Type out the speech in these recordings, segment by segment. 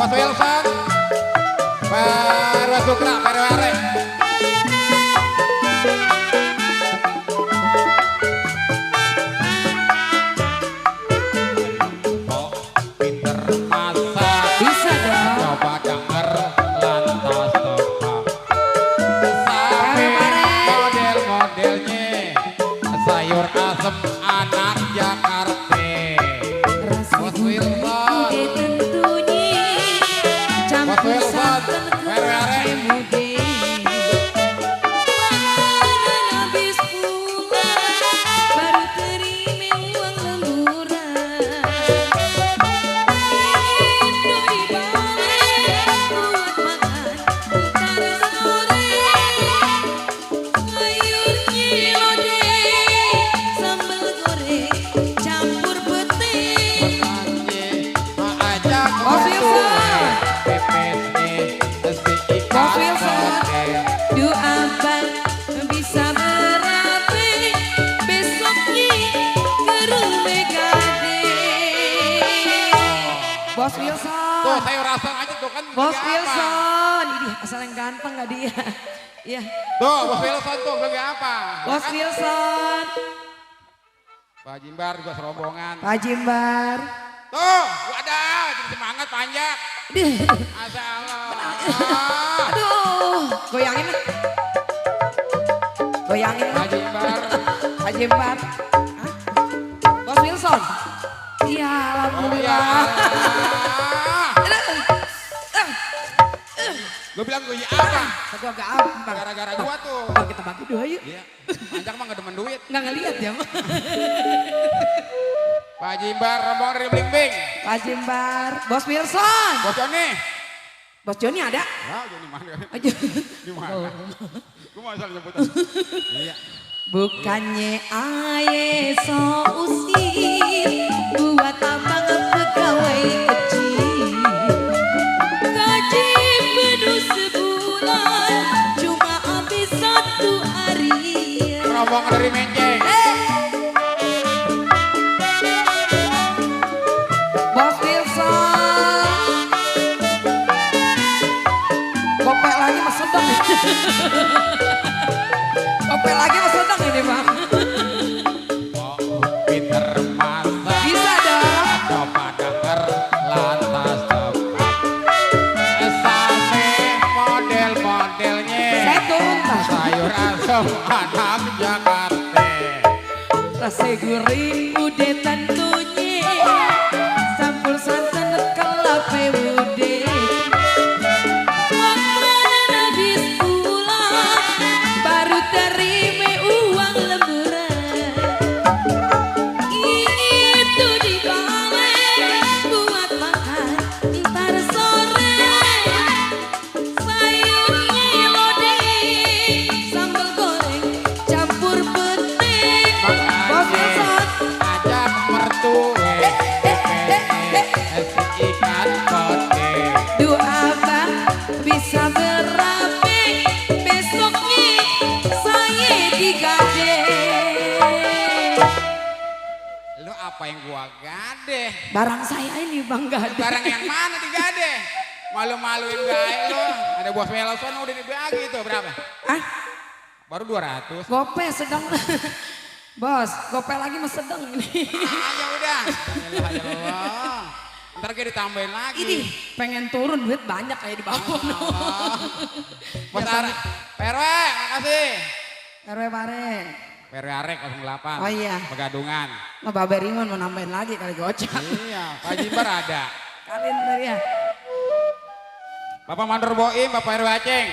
Bos Wilson, Perwa Sukra, Perwa Arek. Kok pinter masak, Bisa dong. coba denger lantas tebak. Sate model-modelnya, sayur asem anak Jakarta. Bos Wilson, Tentunya campur Bos Wilson, santan Perwa Arek. kemudian makanan habis pulang baru terima uang lemburan itu dibalik buat makan ntar sore sayurnya lodeh sambal goreng campur pete. Bos Wilson. Bos Wilson, doa bang bisa berapi besoknya ke rumah gade. Bos Wilson, Tuh sayur asem aja tuh kan. Bos beli apa? Wilson, ini asal yang ganteng gak dia? Iya, Tuh Bos Wilson tuh beli apa? Bos Wilson, Pak Jimbar juga serombongan. Pak Jimbar. Tuh, wadah, jadi semangat panjang. Masya Allah. Aduh, goyangin lah. Goyangin lah. Pak Jimbar. Pak Jimbar. Hah? Bos Wilson. Iya, Oh iya. alhamdulillah. Gue bilang gue apa? Aku agak apa? Gara-gara gua tuh. Bang, kita bagi dua yuk. Iya. Panjang mah gak demen duit. Nggak ngeliat ya, Bang. Pak Jimbar, rombongan dari Blimbing. Pak Jimbar. Bos Wilson. Bos Joni. Bos Joni ada? Ya, Joni mana? Aja. Di mana? Gue mau asal nyebutan. Iya. Bukannya aye so usir buat abang pegawai kecil. Gaji penuh sebulan cuma habis satu hari. Rombongan dari Menceng. Bos Wilson. Kopek lagi mas sedang nih. Kopek lagi mas sedang ini bang. Oh, pinter masak. Bisa dong. Coba denger lantas tebak. Sate model-modelnya. Saya turun tak. Sayur asem anak Jakarta. Rasa gurih udah tentunya. Campur santan kelapa udah. Makanan habis pulang baru terima uang lemburan. Itu dibalik buat makan ntar sore. Sayurnya lodeh sambal goreng campur pete. Bos Wilson. Ajak mertue. Si ikan kote. Doa bang bisa berapi besoknya saya digade. Lu apa yang gua gade? Barang saya ini bang gade. Barang yang mana digade? Malu-maluin gae lu. Ada Bos Wilson udah dibagi tuh berapa? Ah, Baru 200. gope sedang. Bos, gope lagi mas sedang ini. Aja udah. Allah. Ntar kayak ditambahin lagi. Ini pengen turun duit banyak kayak di bawah. Bos Arek. Perwe, makasih. RW Pare. Perwe Arek 08. Oh iya. Pegadungan. Nah, Babe Ringon mau nambahin lagi kali gocap. Iya, Pak Jimbar ada. Kalian tadi ya. Bapak Mandor Boim, Bapak RW Aceng.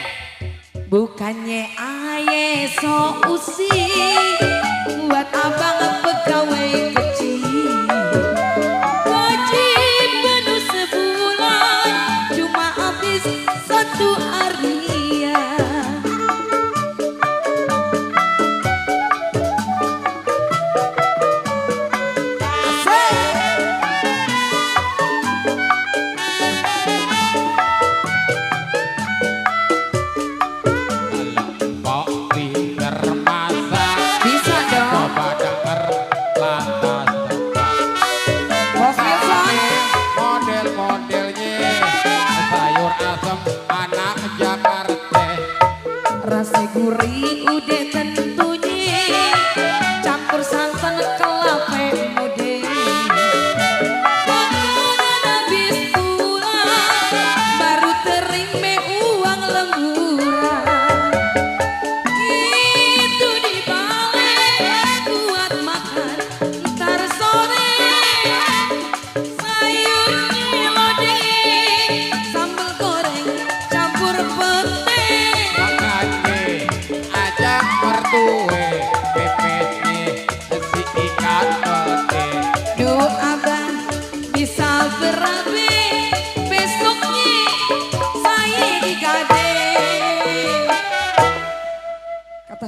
Bukannya aye so usir buat abang pegawai kecil. Gaji penuh sebulan cuma habis satu harian. Kok pinter masak. Bisa dong. Coba denger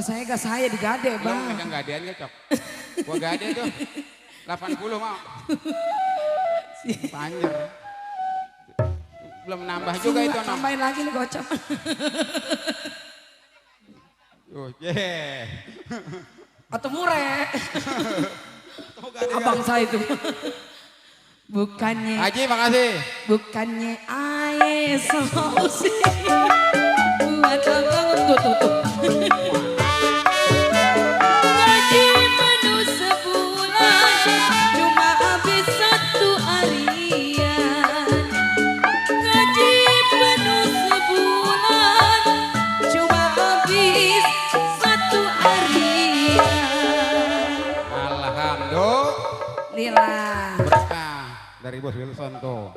kata saya gak saya digade Lo bang. megang gadean gak cok? Gua gade tuh 80 mau. Panjer. Belum nambah juga itu no. Tambahin lagi nih gocap. Oh, yeah. Atau murah. Abang saya itu. Bukannya, Haji makasih. bukannya aye sosi. Buat abang tuh. Gaji penuh sebulan, cuma habis satu harian. Gaji penuh sebulan, cuma habis satu harian. Alhamdulillah. Lila. Berkah dari Bos Wilson tuh.